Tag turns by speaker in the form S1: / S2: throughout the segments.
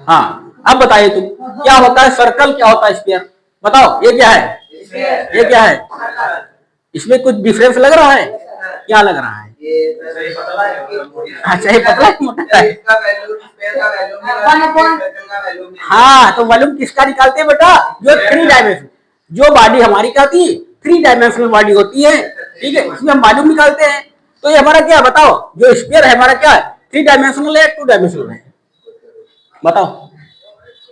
S1: हाँ, अब बताइए तुम, क्या होता है सर्कल, क्या होता है स्फीयर? बताओ, ये क्या है? ये क्या है? इसमें कुछ डिफरेंस लग रहा है? क्या लग रहा है? अच्छा, ये पतला है, मोटा है? हाँ, तो वॉल्यूम किसका निकालते हैं बेटा? जो थ्री डायमेंशन, जो बॉडी हमारी क्या होती है, थ्री डायमेंशनल बॉडी होती है, ठीक है, उसमें हम वॉल्यूम निकालते हैं। तो ये हमारा क्या, बताओ, जो स्फीयर है हमारा क्या है, थ्री डायमेंशनल है, टू डायमेंशनल है? बताओ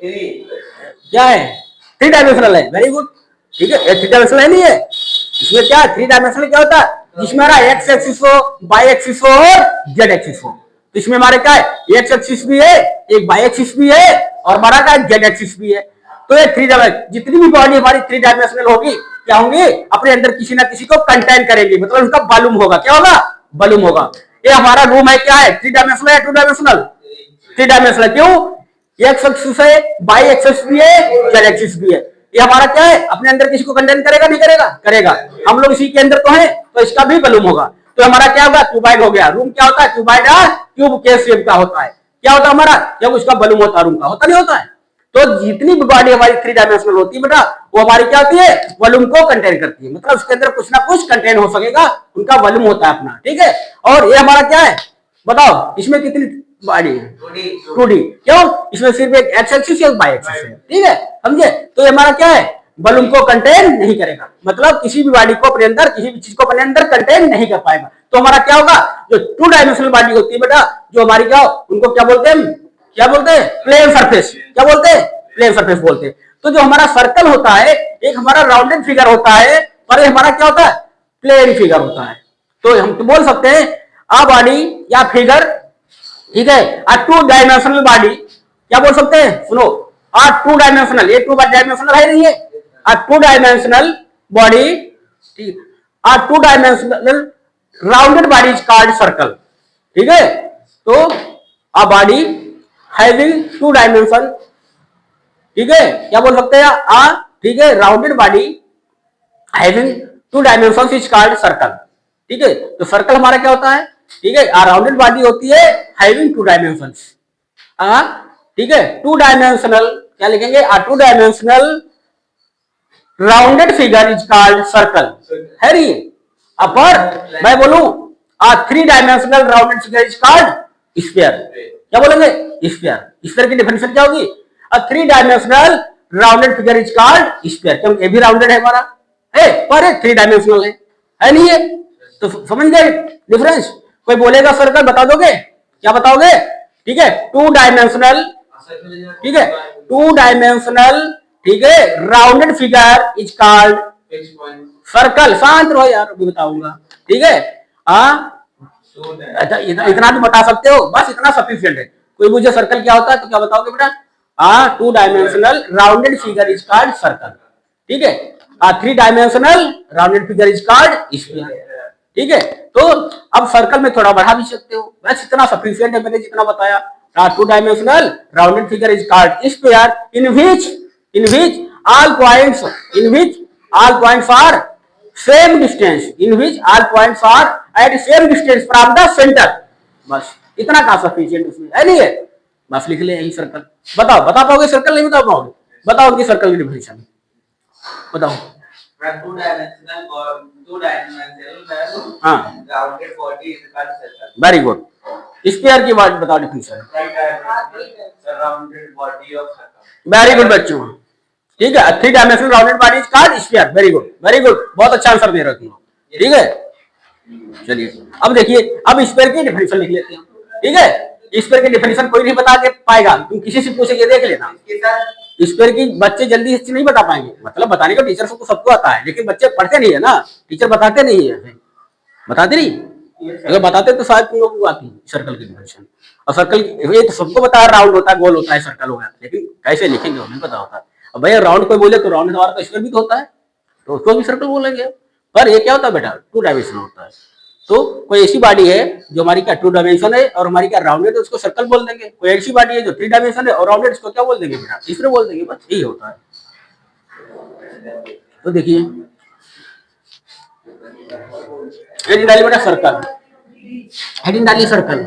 S1: क्या है? थ्री डायमेंशनल है, वेरी गुड, ठीक है, थ्री डायमेंशनल है नहीं है? इसमें क्या थ्री डायमेंशनल क्या होता है? जिसमें हमारा एक्स एक्सिस हो, वाई एक्सिस हो और जेड एक्सिस हो। तो इसमें हमारे क्या है, एक्स एक्सिस भी है, एक वाई एक्सिस भी है और हमारा क्या जेड एक्सिस भी है। तो ये थ्री डायमेंशनल, जितनी भी बॉडी हमारी थ्री डायमेंशनल होगी, क्या होंगी, अपने अंदर किसी ना किसी को कंटेन करेंगी, मतलब उसका वॉल्यूम होगा, क्या होगा, वॉल्यूम होगा। ये हमारा रूम है, क्या है, थ्री डायमेंशनल है, टू डायमेंशनल? Three dimensional. क्यों? एक्स एक्सिस है, वाई एक्सिस भी है, जेड एक्सिस भी है। ये हमारा क्या है, अपने अंदर किसी को कंटेन करेगा, नहीं करेगा? करेगा। हम लोग इसी के अंदर तो है, तो इसका भी वॉल्यूम होगा। तो हमारा क्या होगा, क्यूबाइड हो गया। रूम क्या होता है, क्यूबाइड, क्यूब के शेप का होता है। क्या होता है हमारा, जब उसका वॉल्यूम होता है रूम का, होता नहीं होता है? तो जितनी भी बॉडी हमारी थ्री डायमेंशनल होती है बेटा, वो हमारी क्या होती है, वॉल्यूम को कंटेन करती है, मतलब उसके अंदर कुछ ना कुछ कंटेन हो सकेगा, उनका वॉल्यूम होता है अपना, ठीक है। और ये हमारा क्या है, बताओ, इसमें कितनी बॉडी है? Two D. क्यों? इसमें सिर्फ एक एक्स एक्सिस या वाई एक्सिस है, ठीक है, समझे? तो ये हमारा क्या है, वॉल्यूम को कंटेन नहीं करेगा, मतलब किसी भी बॉडी को अपने अंदर, किसी भी चीज को अपने अंदर कंटेन नहीं कर पाएगा। तो हमारा क्या होगा, जो टू डायमेंशनल बॉडी होती है बेटा, जो हमारी क्या, उनको क्या बोलते हैं, क्या बोलते हैं, प्लेन सरफेस। क्या बोलते हैं? प्लेन सरफेस बोलते हैं। तो जो हमारा सर्कल होता है, एक हमारा राउंडेड फिगर होता है, पर ये हमारा क्या होता है, प्लेन फिगर होता है। तो हम तो बोल सकते हैं आ बॉडी या फिगर, ठीक है, आ टू डायमेंशनल बॉडी, क्या बोल सकते हैं, सुनो, आ टू डायमेंशनल, ये टू डायमेंशनल है नहीं है, आ टू डायमेंशनल बॉडी, ठीक, a two dimensional rounded body is called circle, ठीक है। तो a body having two dimension, ठीक है, क्या बोल सकते हैं आ, ठीक है, rounded body having two dimensions is called circle, ठीक है। तो सर्कल हमारा क्या होता है, ठीक है, आ राउंडेड बॉडी होती है हैविंग टू डायमेंशंस, ठीक है, टू डायमेंशनल, क्या लिखेंगे, a two dimensional rounded figure is called circle, है नहीं? अपर मैं बोलूं, a three dimensional rounded figure is called sphere, क्या बोलेंगे, स्फीयर। स्फीयर की डेफिनेशन क्या होगी, a three dimensional rounded figure is called sphere, क्योंकि ये भी राउंडेड है हमारा, है, पर थ्री डायमेंशनल है नहीं है? तो समझ गए डिफरेंस? कोई बोलेगा सर्कल, बता दोगे, क्या बताओगे, ठीक है, टू डायमेंशनल, ठीक है, टू डायमेंशनल, ठीक है, rounded figure is called circle. शांत रहो यार, अभी बताऊंगा, ठीक है। अच्छा, इतना भी बता सकते हो, बस इतना सफिशिएंट है। कोई मुझे सर्कल क्या होता है तो क्या बताओगे बेटा, to dimensional rounded figure is called circle, ठीक है, three dimensional rounded figure is called sphere, ठीक है। तो अब सर्कल में थोड़ा बढ़ा भी सकते हो, बस इतना सफिशिएंट है, मैंने जितना बताया। To dimensional rounded figure is called sphere in which all points in which all points are same distance in which all points are at same distance from the center, बस इतना का सफिशिएंट उसमें है नहीं है, बस लिख ले यही सर्कल। बताओ, बता पाओगे सर्कल, नहीं बता पाओगे? बताओ उनकी सर्कल की डेफिनेशन, बताओ। हाँ, वेरी गुड। स्फीयर की बात बताओ डेफिनेशन। वेरी गुड बच्चों, ठीक है, three dimensional rounded body is called sphere, very good, very good, बहुत अच्छा आंसर दे रहे हो तुम, ठीक है। चलिए अब देखिए, अब स्फीयर की डेफिनेशन लिख लेते हैं, ठीक है। स्फीयर की डेफिनेशन कोई नहीं बता के पाएगा, तुम किसी से पूछेंगे, देख लेना। स्फीयर की बच्चे जल्दी से नहीं बता पाएंगे, मतलब बताने का टीचर को सबको आता है, लेकिन बच्चे पढ़ते नहीं है ना, टीचर बताते नहीं है, बताते नहीं, अगर बताते तो शायद तुम लोग को आती सर्कल की डेफिनेशन। और सर्कल ये तो सबको पता है, राउंड होता है, गोल होता है, सर्कल होगा, लेकिन कैसे लिखेंगे हमें पता होता है। अब भैया राउंड कोई बोले तो राउंड हमारा तो स्फीयर भी तो होता है, तो उसको भी सर्कल बोलेंगे। पर ये क्या होता है बेटा, टू डायमेंशन होता है। तो कोई ऐसी बॉडी है जो हमारी क्या टू डायमेंशन है और हमारी क्या राउंडेड है, उसको सर्कल बोल देंगे। कोई ऐसी बॉडी है जो थ्री डायमेंशन है और राउंडेड, उसको क्या बोल देंगे बेटा, स्फीयर बोल देंगे, बस यही होता है। तो देखिए हेडिंग डाली बेटा सर्कल, हेडिंग डाली सर्कल,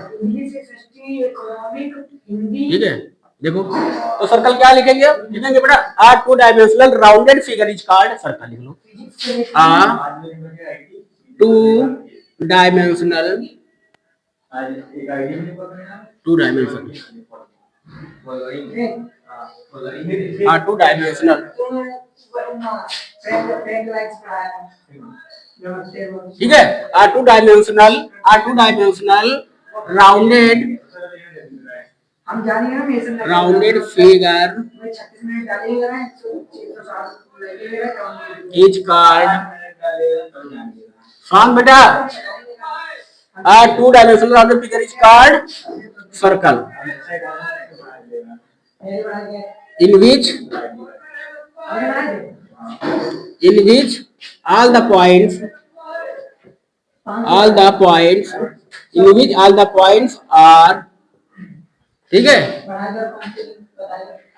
S1: ठीक है। देखो तो सर्कल क्या लिखेंगे, लिखेंगे बेटा a two dimensional rounded figure is called circle. लिख लो a two dimensional, two dimensional, हाँ टू डायमेंशनल, ठीक है। Are two dimensional rounded, rounded figure is called सॉन्ग बेटा, a two dimensional rounded figure is called circle, in which all the points are, ठीक है,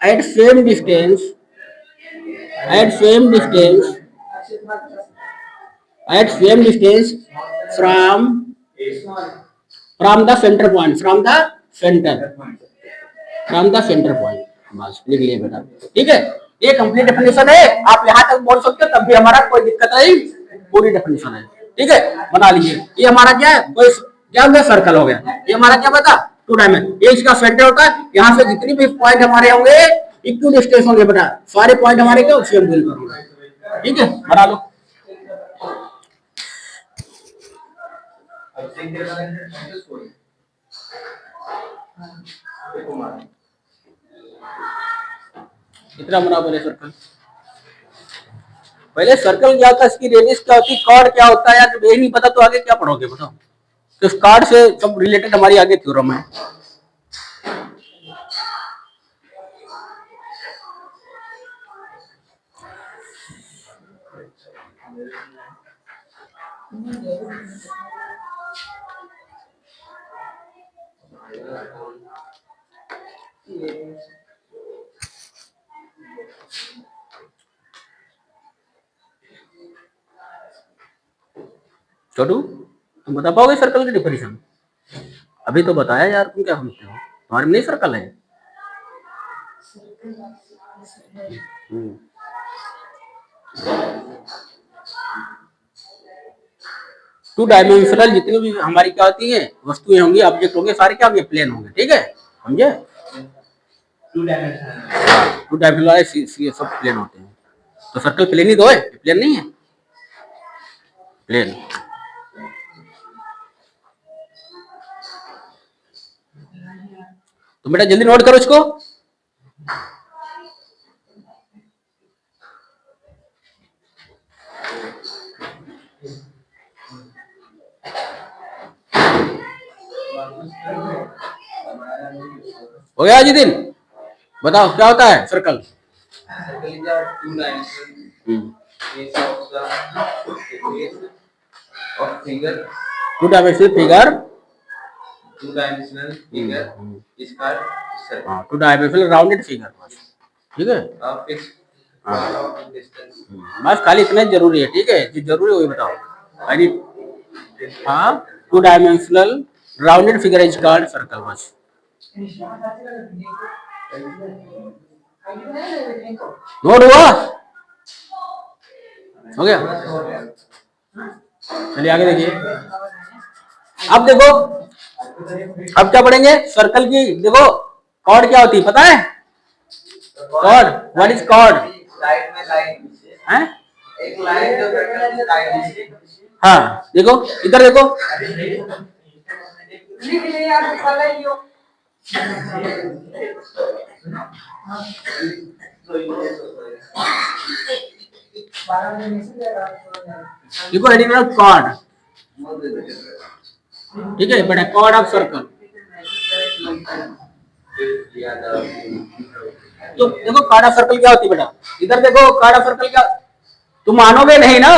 S1: at same distance from the center point, from the center point। बस लिख लिया बेटा, ठीक है। ये कंप्लीट डेफिनेशन है, आप यहाँ तक बोल सकते हो तब भी हमारा कोई दिक्कत नहीं, पूरी डेफिनेशन है, ठीक है। बना लीजिए ये हमारा क्या है, कोई क्या हो गया, सर्कल हो गया। ये हमारा क्या बता, टू डायमेंशन, ये इसका सेंटर होता है। यहाँ से जितनी भी पॉइंट हमारे होंगे इक्वल डिस्टेंस होंगे बेटा, सारे पॉइंट हमारे क्या सेम दूरी पर होंगे, ठीक है। बना लो। इतना बना पहले सर्कल, पहले सर्कल क्या होता है, इसकी रेडियस क्या होती है, कॉर्ड क्या होता है यार, जब ये नहीं पता तो आगे क्या पढ़ोगे बताओ। तो इस कॉर्ड से सब रिलेटेड हमारी आगे थ्योरम है। छोटू तुम बता पाओगे सर्कल की डेफिनेशन? अभी तो बताया यार, तुम क्या समझते हो, तुम्हारे में नहीं सर्कल है। टू डायमेंशनल जितनी भी हमारी क्या होती है वस्तुएं होंगी, ऑब्जेक्ट होंगे, सारे क्या होंगे, प्लेन होंगे, ठीक है, समझे। टू डायमेंशनल सब प्लेन होते हैं, तो सर्कल प्लेन ही तो है, प्लेन नहीं है, प्लेन। तो बेटा जल्दी नोट करो इसको। हो गया जी दिन, बताओ क्या होता है circle. Two dimensional figure to dimensional rounded figure, ठीक है। बस खाली इतना जरूरी है, ठीक है, जो जरूरी वही बताओ। हाँ two dimensional rounded figure is called circle, बस। नोट हुआ, हो गया। चलिए आगे देखिए, अब देखो, अब क्या पढ़ेंगे सर्कल की। देखो कॉर्ड क्या होती है पता है, कॉर्ड, व्हाट इज कॉर्ड, हैं, एक लाइन जो लाइन। हाँ देखो इधर देखो, देखो हेडिंग में कॉर्ड, ठीक है बेटा, कॉर्ड ऑफ सर्कल। तो देखो कॉर्ड ऑफ सर्कल क्या होती है बेटा, इधर देखो कॉर्ड ऑफ सर्कल क्या, तुम मानोगे नहीं ना,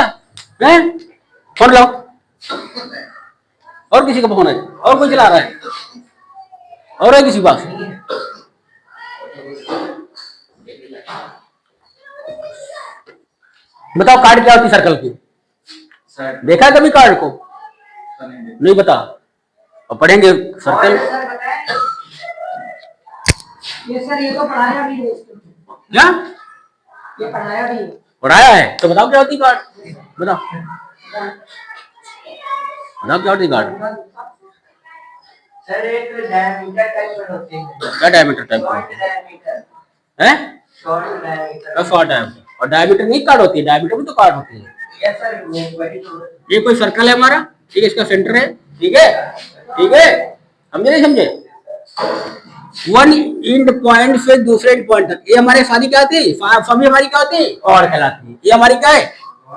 S1: हैं, फोन लो, और किसी का फोन है, और कोई चला रहा है, और है किसी के पास। बताओ कार्ड क्या होती है सर्कल की, देखा है कभी कार्ड को, नहीं बता, और पढ़ेंगे सर्कल।
S2: ये सर ये तो पढ़ाया भी है इसको।
S1: क्या
S2: ये पढ़ाया भी है।
S1: पढ़ाया है? तो बताओ क्या होती कार्ड, बताओ बताओ क्या होती कार्ड।
S2: सर एक डायमीटर टाइप में होती है।
S1: क्या डायमीटर टाइप का
S2: डायमीटर
S1: है?
S2: Short diameter.
S1: क्या शॉर्ट है? और डायमीटर नहीं कार्ड होती है, डायमीटर भी तो कार्ड होती है।
S2: यस सर वही तो।
S1: ये कोई सर्कल है हमारा, ठीक है, इसका सेंटर है, ठीक है, ठीक है, समझे नहीं समझे? वन इंड पॉइंट से दूसरे इंड पॉइंट तक, ये हमारे सारी क्या होती है, सभी हमारी क्या होती है, और कहलाती है। ये हमारी क्या है,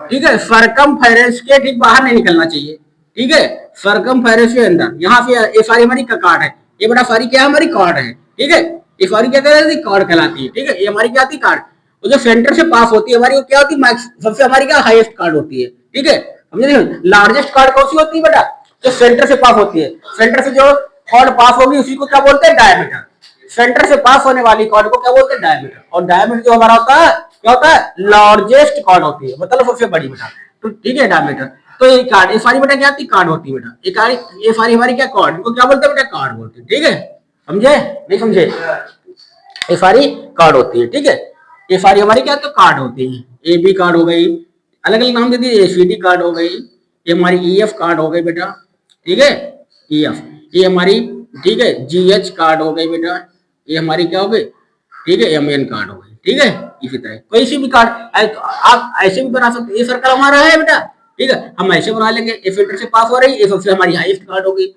S1: ठीक है, सरकमफेरेंस के ठीक बाहर नहीं निकलना चाहिए, ठीक है, सरकमफेरेंस के अंदर, यहाँ से ये सारी हमारी कार्ड है, ये बड़ा सारी क्या हमारी कार्ड है, ठीक है, ये सारी क्या कहलाती है, कार्ड कहलाती है, ठीक है, ये हमारी क्या आती है, कार्ड। वो जो सेंटर से पास होती है हमारी, वो क्या होती है, सबसे हमारी क्या हाईएस्ट कार्ड होती है, ठीक है, समझे? लार्जेस्ट कार्ड कौन सी होती है बेटा, जो सेंटर से पास होती है, सेंटर से जो कॉर्ड पास होगी उसी को क्या बोलते हैं, डायमीटर। सेंटर से पास होने वाली कॉर्ड को क्या बोलते हैं, डायमीटर। और डायमीटर जो हमारा होता है क्या होता है, लार्जेस्ट कॉर्ड होती है, मतलब सबसे बड़ी बेटा, तो ठीक है, डायमीटर। तो ये कार्ड, ये सारी बेटा क्या आती है, कार्ड होती है बेटा, ये कार्ड, ये सारी हमारी क्या कॉर्ड, इनको क्या बोलते हैं बेटा, कार्ड बोलते हैं, ठीक है, समझे नहीं समझे? ये सारी कार्ड होती है, ठीक है, ये सारी हमारी क्या तो कार्ड होती है, ए बी कार्ड हो गई, अलग अलग नाम दे दिए, एसीडी कार्ड हो गई, ये हमारी ईएफ कार्ड हो गई बेटा, ठीक है, ईएफ, ये हमारी, ठीक है, जीएच कार्ड हो गई बेटा, ये हमारी क्या हो गई, ठीक है, एमएन कार्ड हो गई, ठीक है, इसी तरह कोई सी भी कार्ड आप ऐसे भी बना सकते, ये सर्कल हमारा है बेटा, ठीक है, हम ऐसे बना लेंगे, ये फिल्टर से पास हो रही है, ये सबसे हमारी हाईएस्ट कार्ड होगी,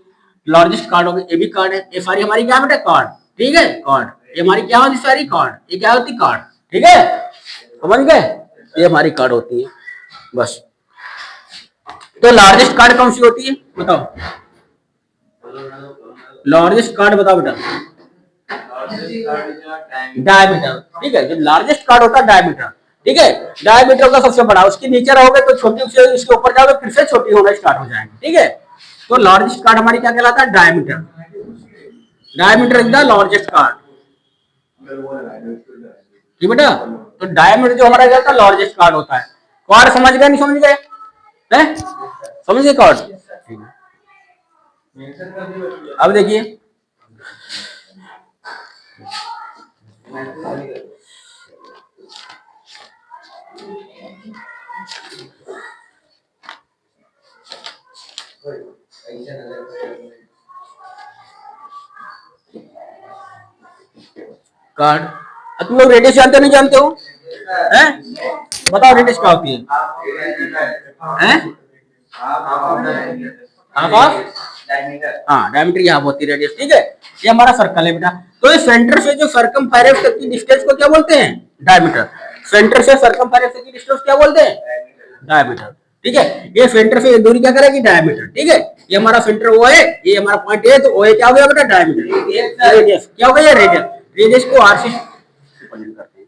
S1: लार्जेस्ट कार्ड होगी, ये भी कार्ड है, ये सारी हमारी क्या बेटा, कार्ड, ठीक है, कार्ड, ये हमारी क्या होती सारी कार्ड, ये क्या होती कार्ड, ठीक है, समझ गए? ये हमारी कार्ड होती है, बस। तो लार्जेस्ट कार्ड कौन सी होती है बताओ, लार्जेस्ट कार्ड बताओ बेटा, डायमीटर, ठीक है, जो लार्जेस्ट कार्ड होता है डायमीटर, ठीक है, डायमीटर का सबसे बड़ा, उसके नीचे रहोगे तो छोटी से इसके ऊपर जाओगे फिर से छोटी होना स्टार्ट हो जाएगी, ठीक है, तो लार्जेस्ट कार्ड हमारी क्या कहलाता है, diameter, diameter is the largest card, ठीक बेटा, तो डायमीटर जो हमारा क्या होता है, लार्जेस्ट कार्ड होता है। कार्ड समझ गए नहीं समझ गए, हैं समझ गए कार्ड? अब देखिए, कार्ड, अब तुम लोग रेडियस जानते नहीं जानते हो, हैं बताओ रेडियस क्या होती है, हैं हाँ, डायमीटर यहाँ होती है रेडियस, ठीक है, ये हमारा सर्कल है बेटा, तो इस सेंटर से जो सरकमफेरेंस तक की डिस्टेंस को क्या बोलते हैं, डायमीटर, सेंटर से सरकमफेरेंस तक की डिस्टेंस क्या बोलते हैं, डायमीटर, ठीक है, ये सेंटर से दूरी क्या करेगी, डायमीटर, ठीक है, ये हमारा सेंटर ओ है, ये हमारा पॉइंट है, तो ओ ए क्या हो गया बेटा, डायमीटर, रेडियस क्या हो गया, रेडियस, रेडियस को आर से करते हैं,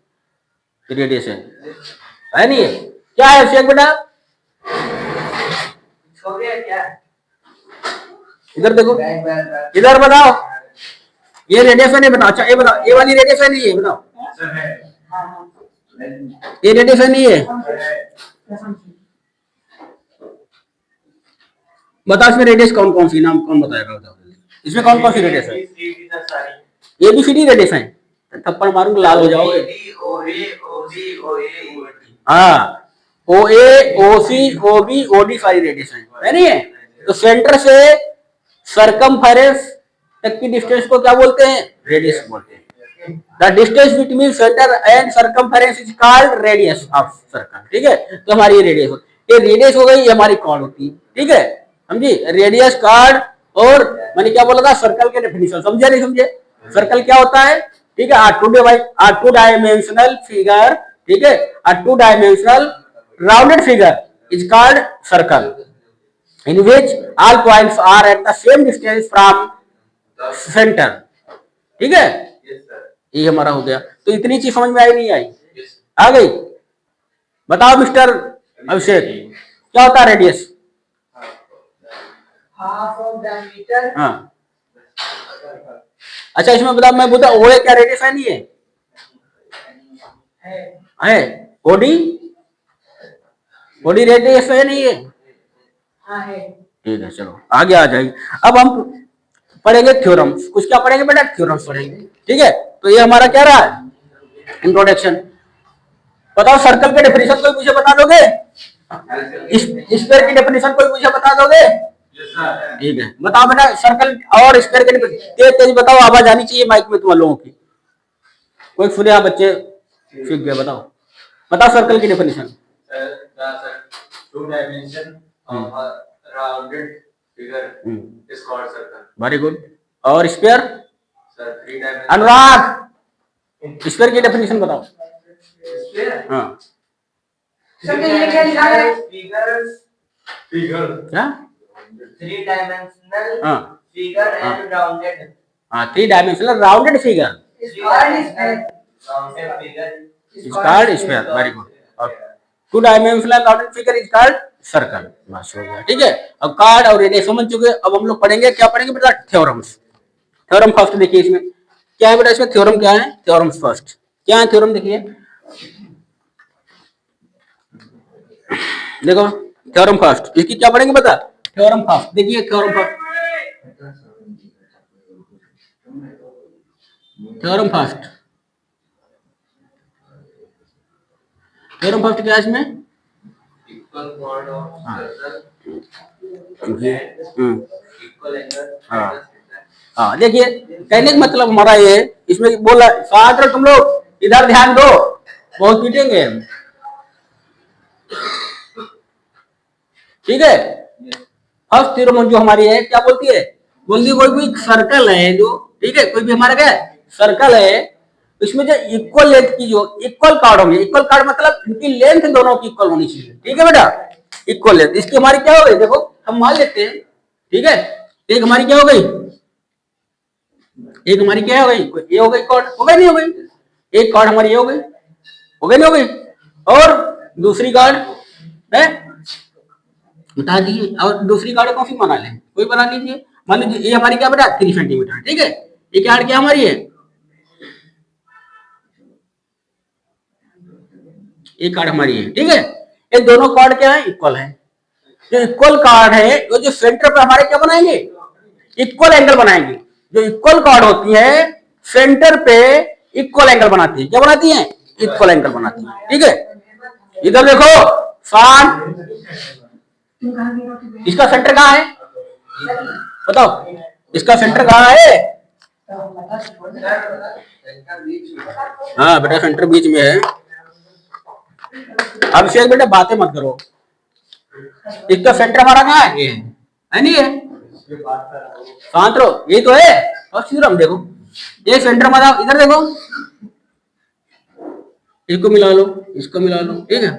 S1: रेडियस है नहीं है, क्या है शेख बेटा, क्या इधर देखो, इधर बताओ, ये रेडियस है नहीं, बताओ, अच्छा ये बताओ, ये वाली रेडियस है नहीं है, बताओ, ये रेडियस है नहीं है, बताओ इसमें रेडियस कौन कौन सी, नाम कौन बताएगा, बताओ इसमें कौन कौन सी रेडियस है, A B C D radius है, थप्पड़ मारूंगा लाल हो जाओगे, हाँ, O A O C O B O D सारी रेडियस है नहीं है, तो सेंटर से सरकमफेरेंस तक की डिस्टेंस को क्या बोलते हैं, रेडियस बोलते हैं, the distance between centre and circumference is called radius of circle, ठीक है, तो हमारी ये रेडियस, ये रेडियस हो गई, ये हमारी कॉर्ड होती है, ठीक है, समझी, रेडियस कार्ड, और मैंने क्या बोला था, सर्कल के डेफिनेशन समझे नहीं समझे, सर्कल क्या होता है, ठीक है, आर टू डायमेंशनल फिगर, ठीक है, are two dimensional rounded figure is called circle in which all points are at the same distance from center, ठीक है, ये हमारा हो गया, तो इतनी चीज समझ में आई नहीं आई, आ गई, बताओ मिस्टर अभिषेक क्या होता है रेडियस,
S2: हाफ ऑफ डायमीटर,
S1: हाँ, अच्छा इसमें बताओ, मैं बोलता ओ क्या रेडियस है नहीं है ओडी, ओडी रेडियस है नहीं है,
S2: हाँ है,
S1: ठीक है, चलो आगे आ जाएगी, अब हम पढ़ेंगे थ्योरम्स। कुछ क्या पढ़ेंगे बेटा? थ्योरम्स पढ़ेंगे। ठीक है, तो ये हमारा क्या रहा? इंट्रोडक्शन। बताओ सर्कल के डेफिनेशन कोई मुझे बता दोगे? स्क्वायर की डेफिनेशन कोई मुझे बता दोगे? ठीक है, बताओ बेटा सर्कल और स्क्वायर के डेफिनेशन तेज तेज बताओ, आवाज आनी चाहिए माइक में तुम लोगों की। कोई सुने? आप बच्चे सीख गए, बताओ बताओ सर्कल की definition.
S2: Two dimension of a rounded figure is called circle.
S1: Very good. और स्क्वायर?
S2: Sir, three dimension.
S1: अनुराग स्क्वायर की डेफिनेशन बताओ।
S2: Sphere.
S1: हाँ
S2: Figure.
S1: क्या?
S2: Three dimensional
S1: हाँ
S2: figure and rounded.
S1: हाँ, 3 dimensional rounded figure
S2: Rounded figure.
S1: Is called square. Very good. और 2 dimensional rounded figure is called circle. बस हो गया। ठीक है, अब कार्ड और रेडियस समझ चुके। अब हम लोग पढ़ेंगे, क्या पढ़ेंगे बेटा? थ्योरम्स। थ्योरम फर्स्ट देखिए, इसमें क्या है बेटा? इसमें थ्योरम क्या है? थ्योरम्स फर्स्ट क्या है? थ्योरम देखिए, देखो थ्योरम फर्स्ट, इसकी क्या पढ़ेंगे बता? थ्योरम फर्स्ट देखिए, theorem first, theorem first, theorem first क्या है इसमें?
S2: Equal chord of circle. Equal angle.
S1: हाँ देखिए, कहने का मतलब हमारा ये, इसमें बोला साथ तुम लोग इधर ध्यान दो, बहुत पीटेंगे हम। ठीक है, फर्स्ट थ्योरम जो हमारी है क्या बोलती है? बोलती कोई भी सर्कल है जो, ठीक है, कोई भी हमारा क्या है? सर्कल है, इसमें जो इक्वल लेंथ की जो इक्वल कार्ड होंगे, इक्वल कार्ड मतलब इनकी लेंथ दोनों की इक्वल होनी चाहिए। ठीक है बेटा, इक्वल लेंथ। इसकी हमारी क्या हो गई? देखो हम मान लेते हैं, ठीक है, एक हमारी क्या हो गई? एक हमारी क्या हो गई? ये हो गई कार्ड, हो गई नहीं हो गई? एक कार्ड हमारी ये हो गई, हो गई नहीं हो गई? और दूसरी कार्ड है, बता दीजिए। और दूसरी कार्ड कौन सी बना लें? कोई बना लीजिए। मान लीजिए ये हमारी क्या बेटा? 3 सेंटीमीटर। ठीक है, ये कार्ड क्या हमारी है? एक कार्ड हमारी है। ठीक है, ये दोनों कार्ड क्या है? इक्वल है। जो इक्वल कार्ड है, जो सेंटर पे हमारे क्या बनाएंगे? इक्वल एंगल बनाएंगे। जो इक्वल कार्ड होती है सेंटर पे इक्वल एंगल बनाती है। क्या बनाती है? इक्वल एंगल बनाती है। ठीक है, इधर देखो शान, इसका सेंटर कहाँ है? बताओ, इसका सेंटर कहाँ है? हाँ बेटा, सेंटर बीच में है। अभिषेक बेटा बातें मत करो, इसका सेंटर हमारा कहाँ है? ये है नहीं है? शांत रहो, यही तो है। और थ्योरम देखो, ये सेंटर हमारा इधर देखो, इसको मिला लो, इसको मिला लो। ठीक है,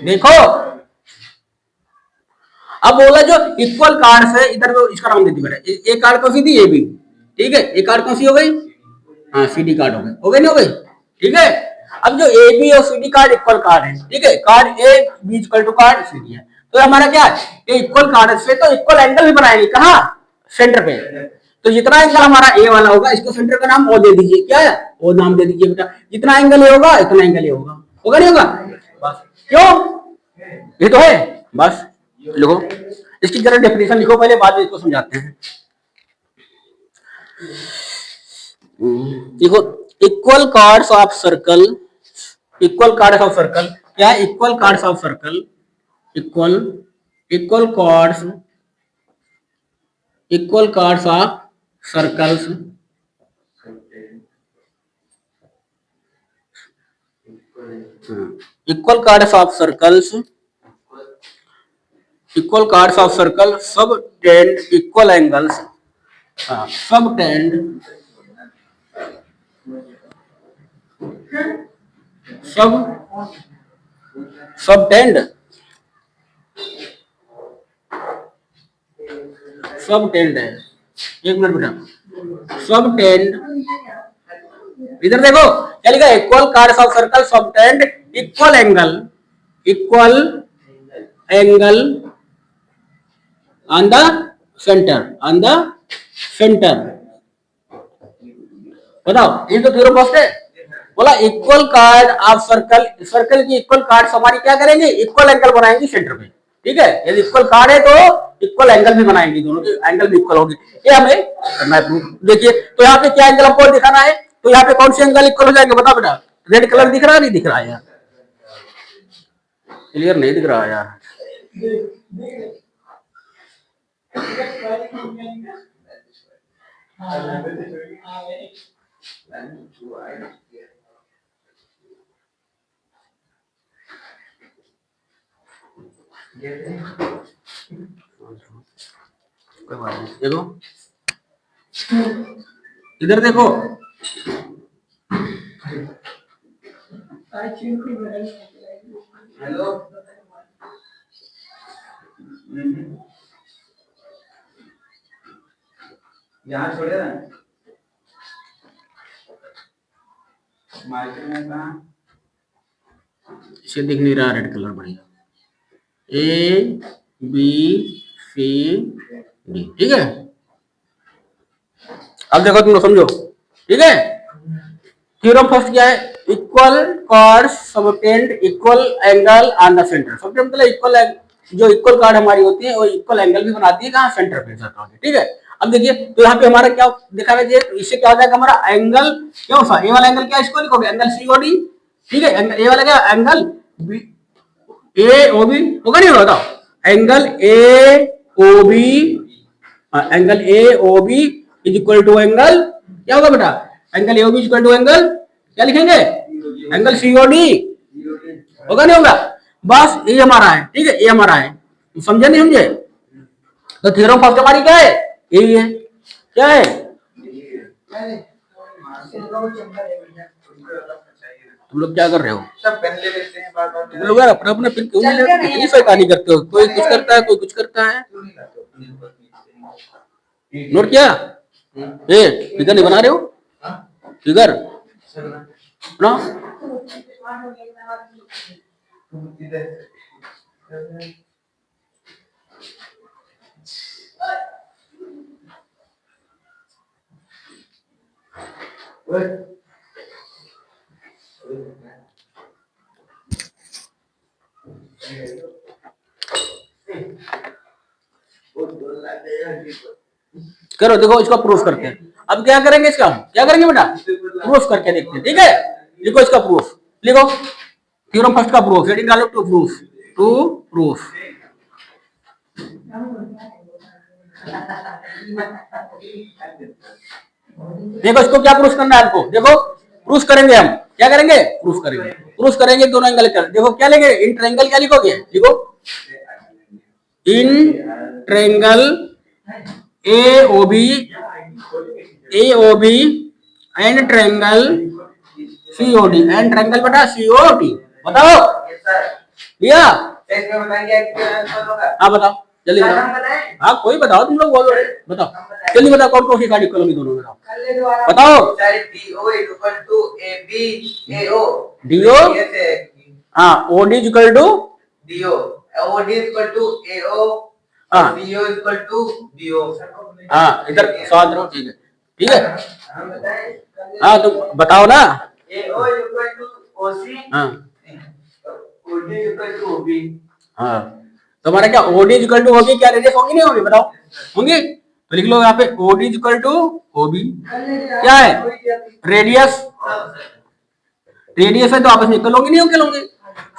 S1: देखो अब बोला जो इक्वल कार्ड से इधर तो इसका नाम दे दी बेटा। एक कार्ड कौन सी थी? A B. ठीक है, एक कार्ड कौन सी हो गई? हाँ सी डी कार्ड हो गई, हो गई नहीं हो गई? ठीक है, अब जो ए बी और C D chord equal chord है, ठीक है, chord A B equal to chord C D है, तो हमारा क्या है? ये इक्वल कार्ड से तो इक्वल एंगल भी बनाएंगे। कहाँ? सेंटर पे। तो जितना एंगल हमारा ए वाला होगा, इसको सेंटर का नाम ओ दे दीजिए। क्या है? ओ नाम दे दीजिए बेटा। जितना एंगल ये होगा इतना एंगल ये होगा, होगा नहीं होगा? बस, क्यों? ये तो है। बस लिखो, इसकी जरा डेफिनेशन लिखो पहले, बाद में इसको समझाते हैं। देखो, equal cards of circle, equal cards of circle क्या है? Equal cards of circle, equal equal cards, equal cards of circles equal cards of circles, equal cards of circle सब टेंड इक्वल एंगल्स, सब टेंड सब tend सब tend है। एक minute बेटा, सब टेंड, इधर देखो क्या लिखा है? इक्वल कार्ड्स ऑफ सर्कल सब tend equal angle, equal angle on the centre, on the centre. बताओ, ये तो थ्योरम फर्स्ट है। बोला equal card of circle, circle की इक्वल कार्ड हमारी क्या करेंगे? इक्वल एंगल बनाएंगे सेंटर पे। ठीक है, यदि इक्वल कार्ड है तो इक्वल एंगल भी बनाएंगे, दोनों की एंगल भी इक्वल होगी, ये हमें करना है प्रूफ। देखिए तो यहाँ पे क्या एंगल आपको दिखाना है, तो यहाँ पे कौन से एंगल इक्वल हो जाएंगे बताओ बेटा, रेड कलर दिख रहा है नहीं दिख रहा है यार, क्लियर नहीं दिख रहा है यार, कोई बात नहीं, देखो इधर देखो,
S2: हेलो यहाँ छोड़े ना मार्केट में कहाँ
S1: इसे दिख नहीं रहा रेड कलर बढ़िया, ए बी सी डी, ठीक है। अब देखो तुम लोग समझो, ठीक है, थ्योरम फर्स्ट क्या है, equal cards subtend equal angle on the centre, subtend मतलब इक्वल, जो इक्वल कार्ड हमारी होती है वो इक्वल एंगल भी बनाती है कहाँ, सेंटर पे सर्कल के, ठीक है। अब देखिए तो यहाँ पे हमारा क्या दिखा रहे थे, इससे क्या हो जाएगा हमारा एंगल, क्या होगा ए वाला एंगल, क्या इसको लिखोगे एंगल सीओडी, ठीक है, एंगल ए वाला क्या एंगल ए ओ बी होगा नहीं होगा, बताओ angle A O B, angle A O B is equal to angle, क्या होगा बेटा, angle A O B is equal to angle, क्या लिखेंगे एंगल सीओडी, होगा नहीं होगा, बस ये हमारा है, ठीक है, ये हमारा है, समझे नहीं समझे, तो थ्योरम फर्स्ट हमारी क्या है, यही है, क्या है, तुम लोग क्या कर रहे हो,
S2: सब पेन ले लेते हैं बार बार,
S1: तुम लोग यार अपना अपना पिन क्यों नहीं लेते, इतनी शैतानी करते हो, कोई कुछ करता है कोई कुछ करता है, नोट किया, ये फिगर नहीं बना रहे हो, फिगर ना, करो, देखो इसका प्रूफ करते हैं, अब क्या करेंगे इसका, क्या करेंगे बेटा, प्रूफ करके देखते हैं, ठीक है, लिखो इसका प्रूफ, लिखो थ्योरम फर्स्ट का प्रूफ, हेडिंग डालो टू प्रूफ, टू प्रूफ, देखो इसको क्या प्रूफ करना है आपको, देखो प्रूफ करेंगे हम, क्या करेंगे प्रूफ करेंगे दोनों एंगल का, देखो क्या लेंगे, इन ट्रायंगल क्या लिखोगे, लिखो in triangle AOB and triangle COD, and triangle बेटा COD, बताओ लिया,
S2: इसमें बताएंगे
S1: हाँ बताओ जल्दी बताओ, हाँ कोई बताओ, तुम लोग बोलो, बताओ जल्दी बताओ, कौन कौन सी साइड इक्वल होगी दोनों, बताओ DO, हाँ OD इज इक्वल टू हाँ, इधर स्वाद रहो, ठीक है, ठीक है, हाँ तो बताओ ना, हाँ हाँ, तो हमारा क्या OD is equal to OB, क्या रेडियस होगी नहीं होगी, बताओ होंगी, तो लिख लो यहाँ पे OD is equal to OB, क्या है रेडियस, रेडियस है तो आपस में इक्वल होंगे नहीं होंगे,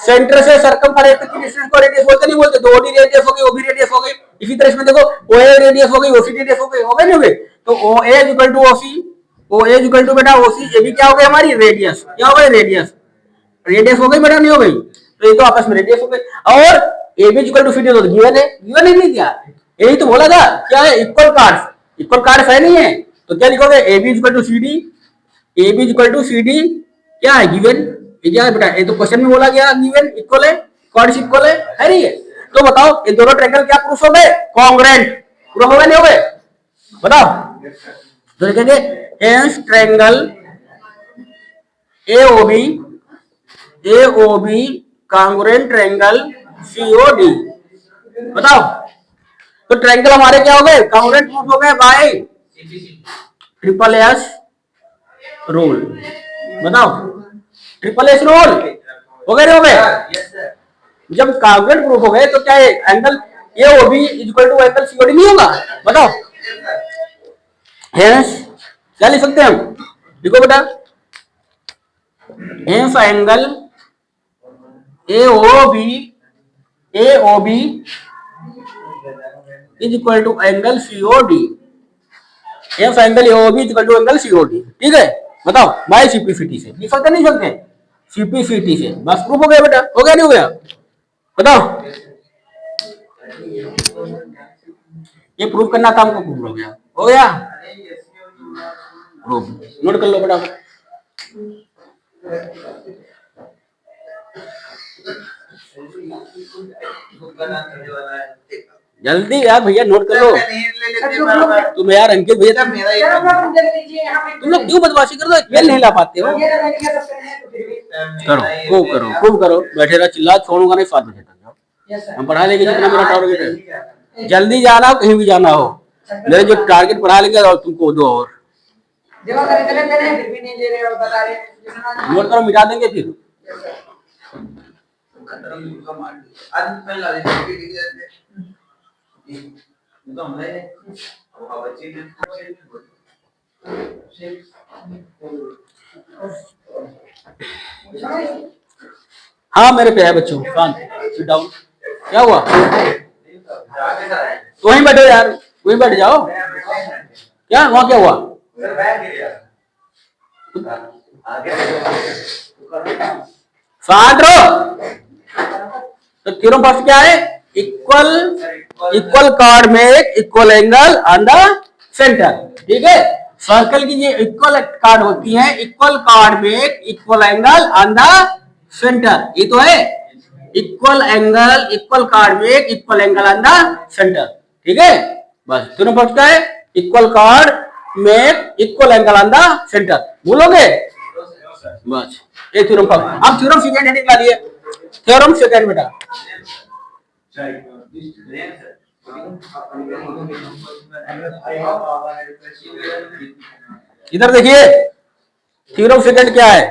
S1: सेंटर से सरकमफेरेंस की डिस्टेंस को रेडियस बोलते नहीं बोलते, तो OD रेडियस हो गई OB रेडियस हो गई, इसी तरह इसमें देखो OA रेडियस हो गई OC रेडियस हो गई, होगा नहीं हो गई, तो OA is equal to OC, OA is equal to बेटा OC, ये भी क्या हो गई हमारी रेडियस, क्या हो गई रेडियस, रेडियस हो गई बेटा नहीं हो गई, तो ये तो आपस में रेडियस हो गई, और AB is equal to CD, तो गिवन है, गिवन है नहीं क्या, यही तो बोला था, क्या है इक्वल कार्ड्स है नहीं है, तो क्या लिखोगे AB is equal to CD, AB is equal to CD, क्या है गिवन, ये क्या है बेटा, ये तो क्वेश्चन में बोला गया गिवन इक्वल है, कार्ड्स इक्वल है नहीं है, तो बताओ ये दोनों ट्रायंगल क्या प्रूफ हो गए, कॉन्ग्रुएंट, प्रूफ हो गए नहीं हो गए, बताओ, तो लिखेंगे hence triangle AOB congruent triangle COD, बताओ, तो ट्रायंगल हमारे क्या हो गए, कॉन्ग्रुएंट प्रूफ हो गए बाय ट्रिपल एस रूल, बताओ ट्रिपल एस रूल हो गए, जब कॉन्ग्रुएंट प्रूफ हो गए तो क्या angle A O B equal to angle C O D नहीं होगा? बताओ। हेंस क्या लिख सकते हैं हम? देखो बेटा, hence angle A O B is equal to angle C O D. Hence angle A O B is equal to angle C O D. ठीक है, बताओ बाय सीपीसीटी से लिख सकते नहीं सकते? सीपीसीटी से बस प्रूफ हो गया बेटा। हो गया नहीं हो गया? बताओ। ये प्रूफ करना था हमको, प्रूफ हो गया। हो गया प्रूफ। नोट कर लो बेटा। जल्दी यार भैया नोट कर लो। तुम यार अंकित भैया तुम लोग क्यों बदमाशी कर दो? खेल नहीं ला पाते हो। करो खूब करो खूब करो। बैठे रहो, चिल्ला छोड़ूंगा नहीं 7 बजे तक। जाओ, हम पढ़ा लेंगे जितना मेरा टारगेट है। जल्दी जाना हो, कहीं भी जाना हो। मेरे जो टारगेट पढ़ा लेंगे और तुमको 2 और नोट करो, मिटा देंगे फिर। हाँ मेरे पे है बच्चों, सिट डाउन। क्या हुआ? तो वहीं बैठो यार, वहीं बैठ जाओ। क्या वहां क्या हुआ? शांत रहो। तो थ्योरम फर्स्ट क्या है? Equal chord make equal angle on the centre. ठीक है, सर्कल की ये इक्वल कॉर्ड होती है, equal chord make equal angle on the centre. ये तो है equal angle, equal chord make equal angle on the centre. ठीक है, बस थ्योरम फर्स्ट क्या है? Equal chord make equal angle on the centre. भूलोगे बस ये थ्योरम फर्स्ट। अब थ्योरम सेकंड हेडिंग ला लिए। थ्योरम सेकंड बेटा, इधर देखिए थ्योरम सेकंड क्या है?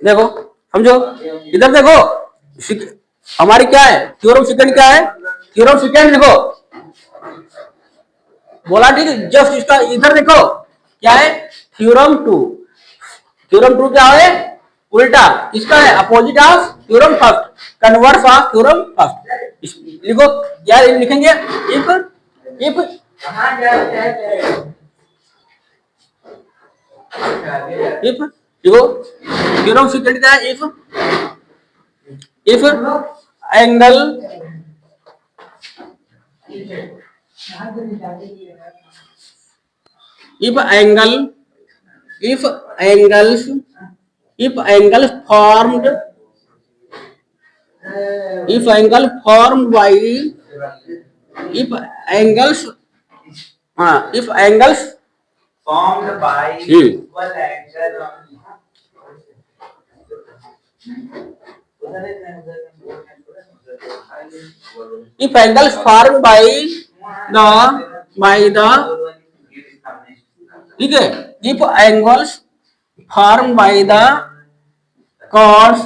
S1: देखो समझो, इधर देखो हमारी क्या है? थ्योरम सेकंड क्या है? थ्योरम सेकंड देखो बोला, ठीक है। जस्ट इसका इधर देखो क्या है? Theorem to. थ्योरम टू क्या है? उल्टा इसका है, opposite of theorem first, converse of theorem first. लिखो क्या लिखेंगे? इफ देखो थ्योरम सेकंड क्या है? If angle if formed by if angles
S2: formed by equal angle
S1: if angles formed by the ठीक है, if angles formed by the chords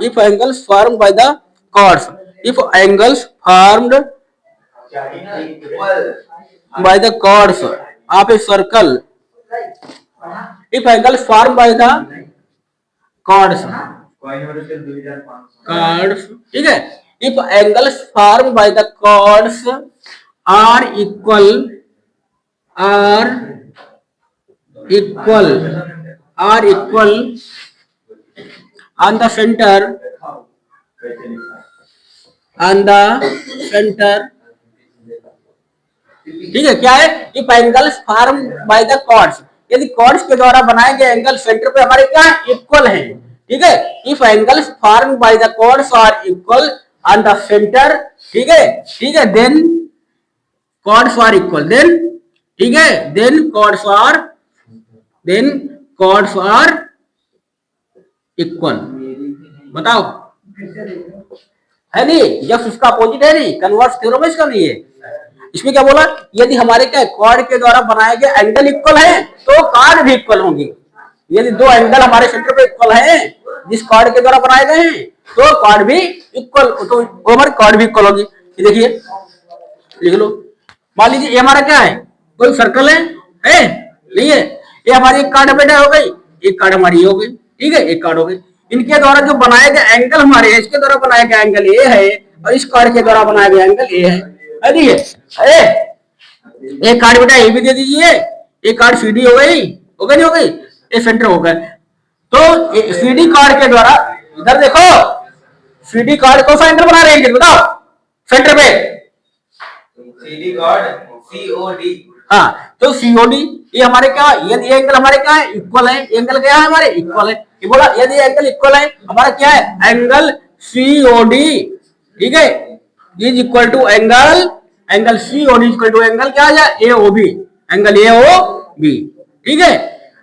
S1: if angles formed by the chords if angles formed by the chords of a circle if angles formed by the chords ठीक है, if angles formed by the chords are equal on the center ठीक है। क्या है? If angles form by the chords, यदि chords के द्वारा बनाए गए एंगल सेंटर पे हमारे क्या इक्वल है। ठीक है, if angles form by the chords are equal on the centre, ठीक है, then chords are equal, then ठीक है, देन कॉर्ड्स आर इक्वल। बताओ, है नहीं? जब उसका अपोजिट है नहीं, कन्वर्स थ्योरम इसका नहीं है। इसमें क्या बोला, यदि हमारे क्या कॉर्ड के द्वारा बनाए गए एंगल इक्वल है तो कॉर्ड भी इक्वल होंगी। यदि दो एंगल हमारे सेंटर पे इक्वल है जिस कॉर्ड के द्वारा बनाए गए हैं तो कॉर्ड भी इक्वल, तो हमारी कॉर्ड भी इक्वल होगी। ये देखिए, लिख लो। मान लीजिए ये हमारा क्या है, कोई सर्कल है नहीं है, ये हमारी एक कार्ड बेटा हो गई, एक कार्ड हमारी ये हो गई, ठीक है, एक कार्ड हो गई। इनके द्वारा जो बनाए गए एंगल हमारे, इसके द्वारा बनाया गया एंगल ये है और इस कार्ड के द्वारा बनाया गया एंगल ये है। एक कार्ड बेटा ये भी दे दीजिए, एक कार्ड सीडी हो गई, नहीं हो गई, ये सेंटर हो गया। तो सीडी कार्ड के द्वारा, इधर देखो, सीडी कार्ड कौन सा एंगल बना रहे हैं बताओ सेंटर पे?
S2: CD card COD.
S1: हाँ, तो सीओडी ये हमारे क्या, यदि एंगल हमारे क्या है, इक्वल है, एंगल क्या है हमारे, इक्वल है। ये बोला यदि एंगल इक्वल है, हमारा क्या है, एंगल सीओडी, ठीक है, is equal to angle COD is equal to angle क्या है, एओबी, एंगल एओबी, ठीक है।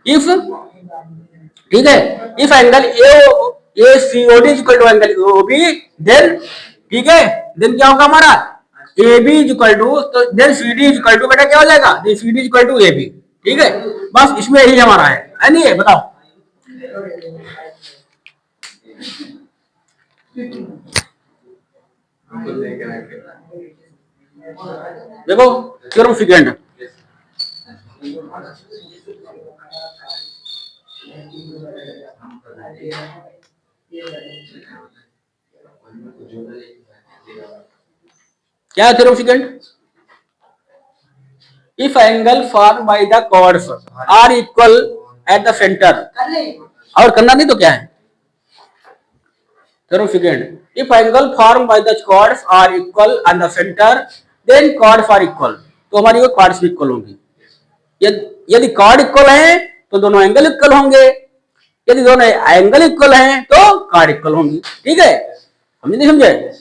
S1: If angle ACOD is equal to angle AOB, then ठीक है, देन क्या होगा हमारा, A B is equal to, तो then C D is equal to बेटा क्या हो जाएगा, then C D is equal to A B, ठीक है। बस इसमें यही हमारा है नहीं है? बताओ, देखो थ्योरम सेकंड, क्या है theorem second? If angle form by the chords are equal at the centre, और करना नहीं तो क्या है theorem second, if angle form by the chords are equal at the centre then chords are equal, तो हमारी वो कॉर्ड्स भी इक्वल होंगी। यदि कॉर्ड इक्वल है तो दोनों एंगल इक्वल होंगे, यदि दोनों एंगल इक्वल हैं तो कॉर्ड इक्वल होंगी, ठीक है। समझे नहीं समझे?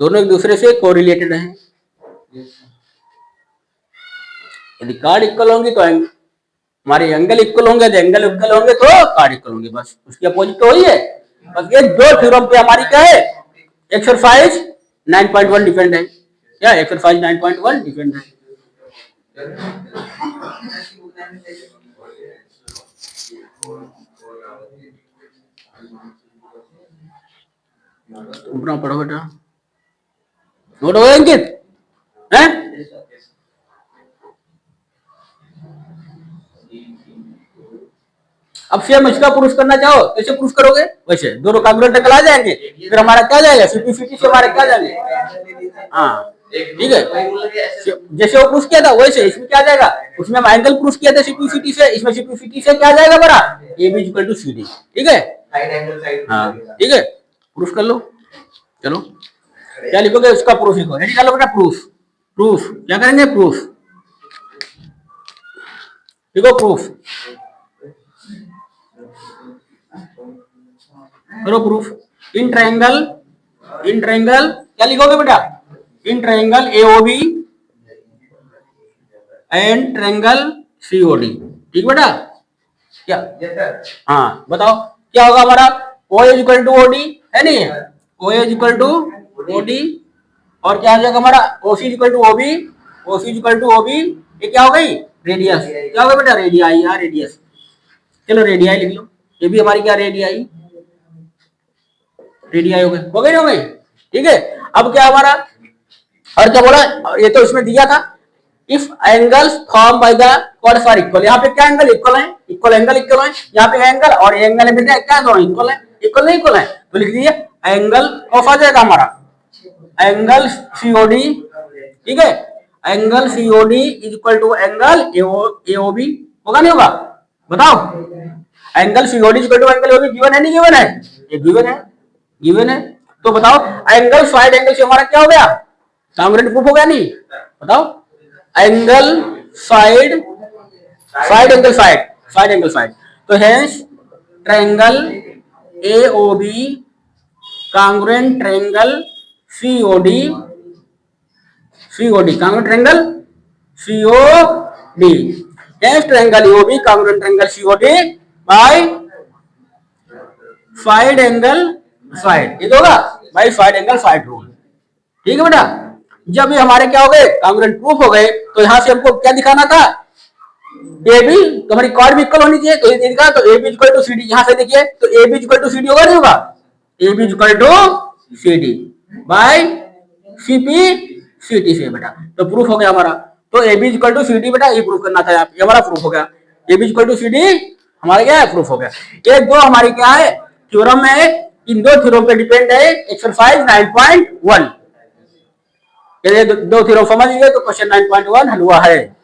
S1: दोनों एक दूसरे से कोरिलेटेड हैं। यदि कार्ड इक्वल होंगे तो हमारे एंगल इक्वल होंगे, तो एंगल इक्वल होंगे तो कार्ड इक्वल होंगे, बस उसकी अपोजिट तो वही है। बस ये दो थ्योरम पे हमारी क्या है, एक्सरसाइज 9.1 डिपेंड है, क्या एक्सरसाइज 9.1 डिपेंड है। अपना पढ़ो बेटा, नोट हो गया अंकित हैं? अब सेम इसका प्रूफ करना चाहो कैसे प्रूफ करोगे, वैसे दोनों कैलकुलेटर निकल आ जाएंगे, फिर हमारा क्या जाएगा, सिंपलिसिटी से हमारे क्या जाएंगे, हाँ ठीक है। जैसे वो प्रूफ किया था वैसे इसमें क्या जाएगा, उसमें हम एंगल प्रूफ किया था सिंपलिसिटी से, इसमें सिंपलिसिटी से क्या जाएगा बड़ा, A B equal to C D, ठीक है। हाँ ठीक है, प्रूफ कर लो। चलो क्या लिखोगे, उसका प्रूफ लिखो, रेडी डालो बेटा, प्रूफ क्या करेंगे, प्रूफ लिखो, प्रूफ करो, प्रूफ इन ट्रायंगल क्या लिखोगे बेटा, in triangle AOB and triangle COD, ठीक बेटा। क्या हाँ बताओ क्या होगा हमारा, O is equal to OD है नहीं, O is equal to OD, और क्या हो जाएगा हमारा, OC is equal to OB, OC is equal to OB, ये क्या हो गई, रेडियस, क्या होगा बेटा, रेडियाई, हाँ रेडियस। चलो रेडियाई लिख लो, ये भी हमारी क्या रेडियाई हो गई, ठीक है। अब क्या हमारा, और क्या बोला, ये तो इसमें दिया था, if angles form by the chords are equal, यहाँ पे क्या एंगल इक्वल है, इक्वल एंगल इक्वल है, यहाँ पे एंगल और एंगल में क्या दोनों इक्वल है, इक्वल है, तो लिख दीजिए एंगल कौन सा जाएगा हमारा, एंगल सीओडी, ठीक है, angle COD is equal to angle AOB, होगा नहीं होगा बताओ, angle COD is equal to angle AOB, given है नहीं गिवन है, ये गिवन है, तो बताओ एंगल साइड एंगल से हमारा क्या हो गया, कांग्रुएंट प्रूफ हो गया नहीं, बताओ एंगल साइड एंगल साइड, तो hence triangle AOB congruent triangle COD congruent triangle COD hence triangle AOB congruent triangle COD by side angle side, ये तो होगा भाई साइड एंगल साइड रूल। ठीक है बेटा, जब ये हमारे क्या हो गए कांग्रुएंट प्रूफ हो गए, तो यहां से हमको क्या दिखाना था, ए बी तो हमारी कॉर्ड भी इक्वल होनी चाहिए, तो ये दिखा, तो A B equal to C D, यहां से देखिए तो A B equal to C D होगा नहीं होगा, A B equal to C D by C P C T से बेटा, तो प्रूफ हो गया हमारा। तो A B equal to C D बेटा ये प्रूफ करना था, ये हमारा प्रूफ हो गया, A B equal to C D हमारा क्या है प्रूफ हो गया। एक दो हमारी क्या है थ्योरम है, इन दो थ्योरम पे डिपेंड है एक्सरसाइज 9.1, ये दो थ्योरम समझ गए तो क्वेश्चन 9.1 हल हुआ है।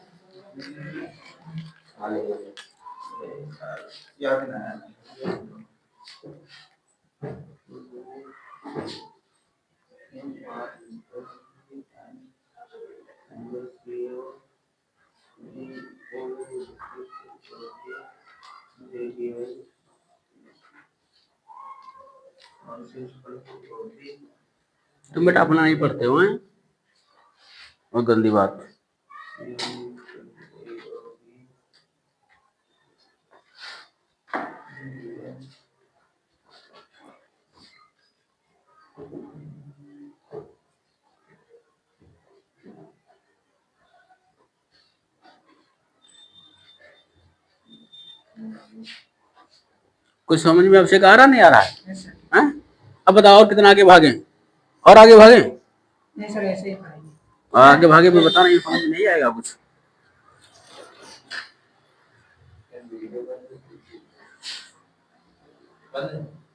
S1: तुम बेटा अपना नहीं पढ़ते हो हैं, और गंदी बात। कुछ समझ में आपसे आ रहा नहीं आ रहा है? हैं? अब बताओ और कितना आगे भागे, और आगे भागे?
S2: नहीं सर ऐसे ही पढ़ाइए।
S1: आगे भागे भी बता नहीं, समझ नहीं आएगा कुछ।